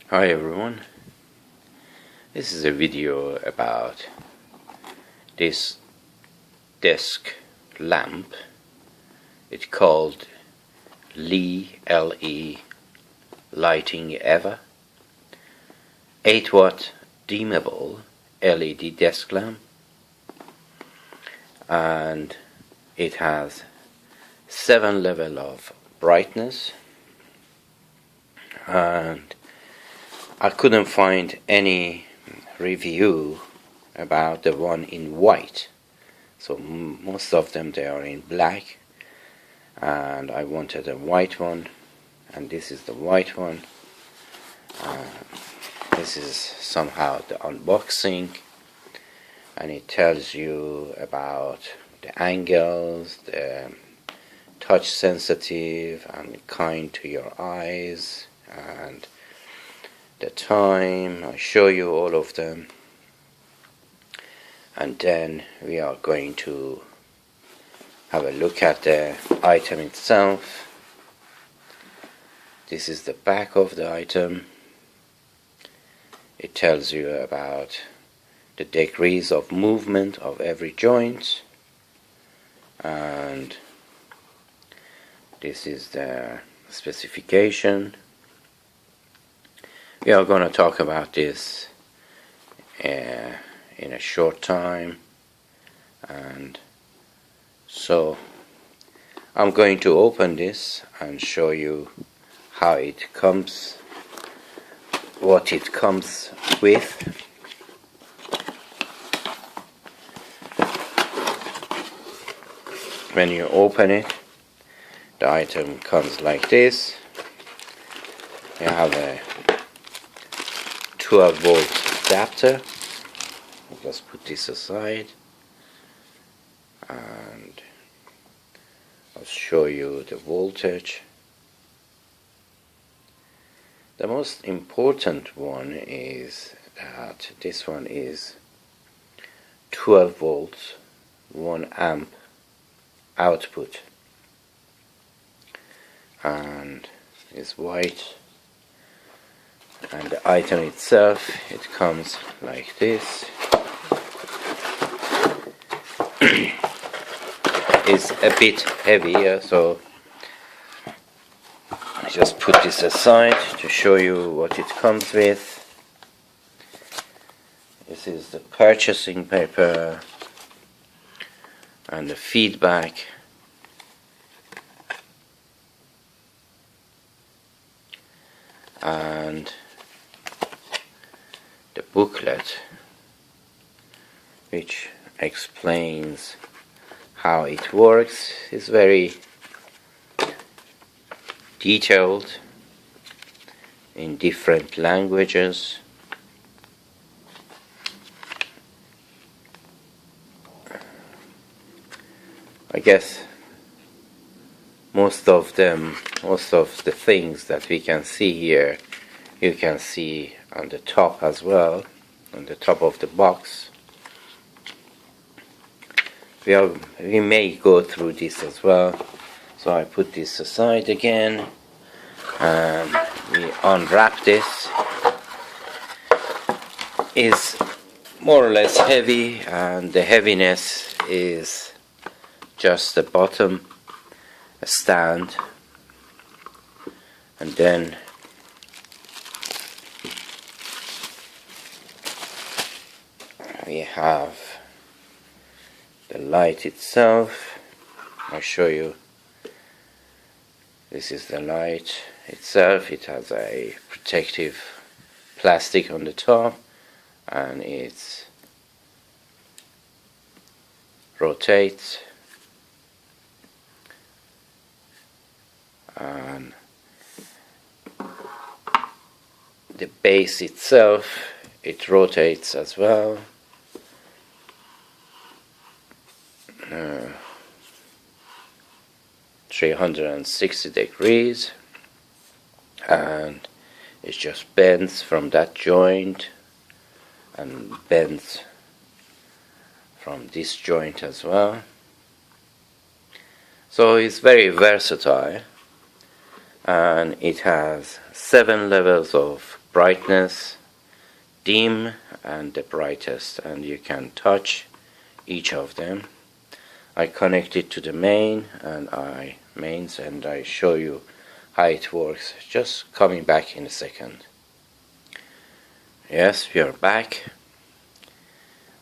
Hi everyone, this is a video about this desk lamp. It's called LED Lighting Ever 8-watt dimmable LED desk lamp, and it has 7 levels of brightness, and I couldn't find any review about the one in white, so most of them they are in black, and I wanted a white one, and this is the white one. This is somehow the unboxing, and it tells you about the angles, the touch sensitive and kind to your eyes, and the time. I show you all of them, and then we are going to have a look at the item itself. This is the back of the item. It tells you about the degrees of movement of every joint, and this is the specification. We are going to talk about this in a short time, and so I'm going to open this and show you how it comes, what it comes with. When you open it, the item comes like this. You have a 12-volt adapter. I'll just put this aside, and I'll show you the voltage. The most important one is that this one is 12 volts, 1 amp output, and is white. And the item itself, it comes like this. It's a bit heavier, so I just put this aside to show you what it comes with. This is the purchasing paper and the feedback. And the booklet, which explains how it works, is very detailed in different languages. I guess most of the things that we can see here, you can see on the top as well, on the top of the box. We may go through this as well, so I put this aside again, and we unwrap this. It's more or less heavy, and the heaviness is just the bottom, a stand, and then we have the light itself. I'll show you. This is the light itself. It has a protective plastic on the top, and it rotates, and the base itself, it rotates as well. 360 degrees, and it just bends from that joint and bends from this joint as well. So it's very versatile, and it has 7 levels of brightness, dim, and the brightest, and you can touch each of them. I connect it to the mains, and I show you how it works. Just coming back in a second. Yes, we are back.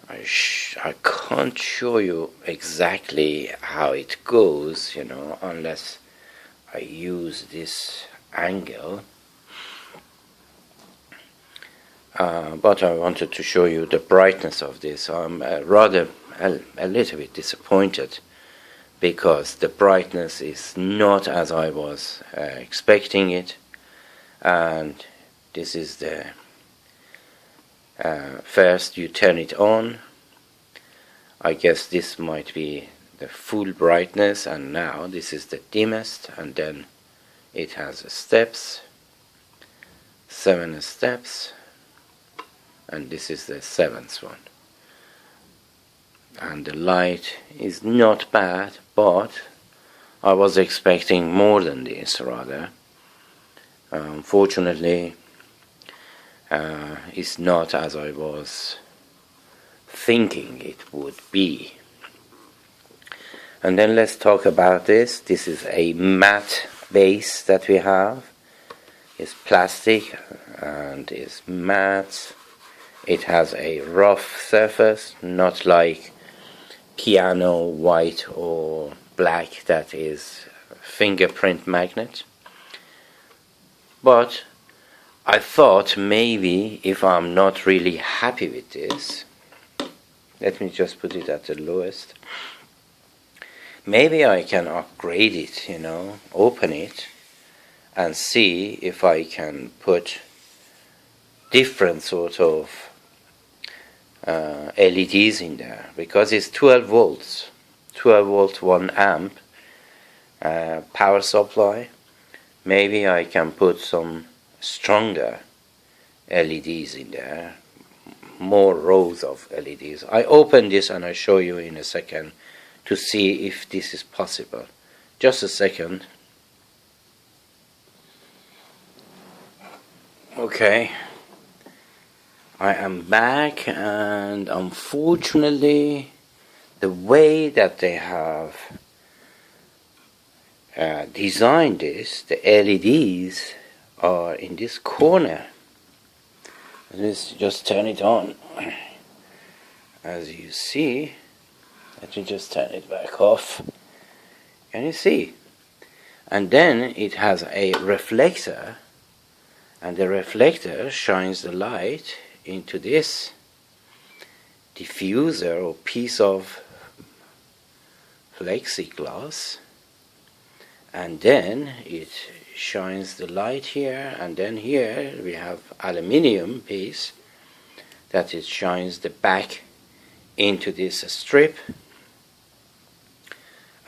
I can't show you exactly how it goes, unless I use this angle. But I wanted to show you the brightness of this. I'm rather a little bit disappointed because the brightness is not as I was expecting it, and this is the first you turn it on. I guess this might be the full brightness, and now this is the dimmest, and then it has steps, 7 steps, and this is the 7th one. And the light is not bad, but I was expecting more than this rather. Unfortunately, it's not as I was thinking it would be. And then let's talk about this. This is a matte base that we have. It's plastic and is matte. It has a rough surface, not like piano white or black that is fingerprint magnet. But I thought maybe if I'm not really happy with this, let me just put it at the lowest, maybe I can upgrade it, open it and see if I can put different sort of LEDs in there, because it's 12 volts 1 amp power supply. Maybe I can put some stronger LEDs in there, more rows of LEDs. I open this and I show you in a second to see if this is possible. Just a second. Okay, I am back, and unfortunately the way that they have designed this, the LEDs are in this corner. Let's just turn it on. As you see, let me just turn it back off. Can you see? And then it has a reflector, and the reflector shines the light into this diffuser or piece of plexiglass, and then it shines the light here, and then here we have aluminium piece that it shines the back into this strip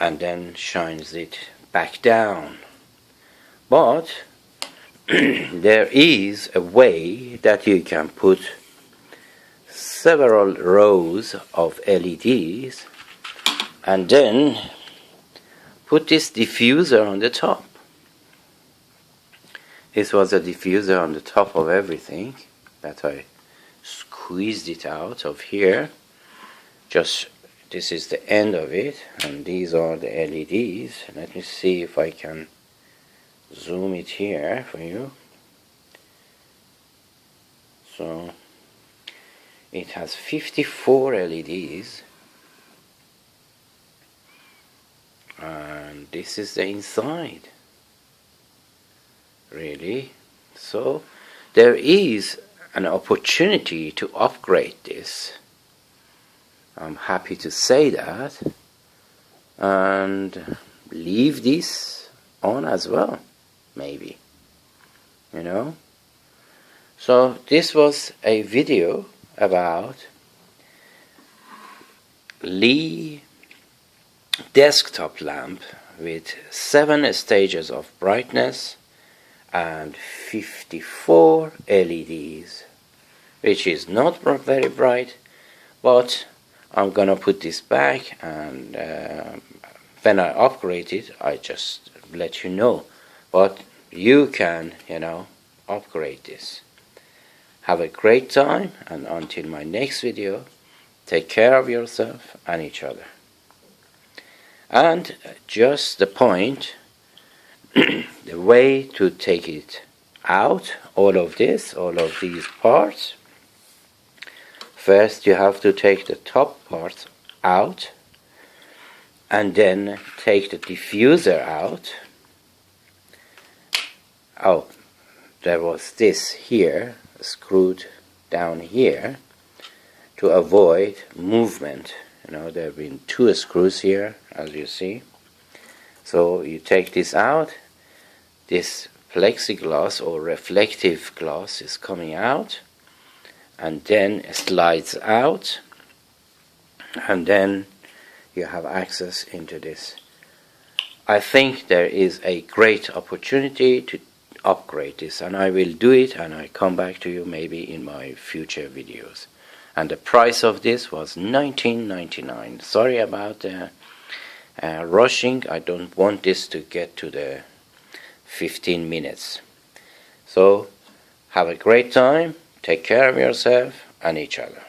and then shines it back down. But there is a way that you can put several rows of LEDs and then put this diffuser on the top. This was a diffuser on the top of everything that I squeezed it out of here. Just this is the end of it, and these are the LEDs. Let me see if I can zoom it here for you. So it has 54 LEDs, and this is the inside, really. So there is an opportunity to upgrade this. I'm happy to say that, and leave this on as well, maybe, So this was a video about LED desktop lamp with 7 stages of brightness and 54 LEDs, which is not very bright, but I'm gonna put this back, and when I upgrade it I just let you know. But you can upgrade this. Have a great time, and until my next video, take care of yourself and each other. And just the point, the way to take it out, all of these parts. First you have to take the top part out, and then take the diffuser out. Oh, there was this here screwed down here to avoid movement. There have been 2 screws here, as you see. So you take this out, this plexiglass or reflective glass is coming out, and then it slides out, and then you have access into this. I think there is a great opportunity to upgrade this, and I will do it, and I come back to you maybe in my future videos. And the price of this was $19.99. Sorry about the rushing. I don't want this to get to the 15 minutes. So have a great time, take care of yourself and each other.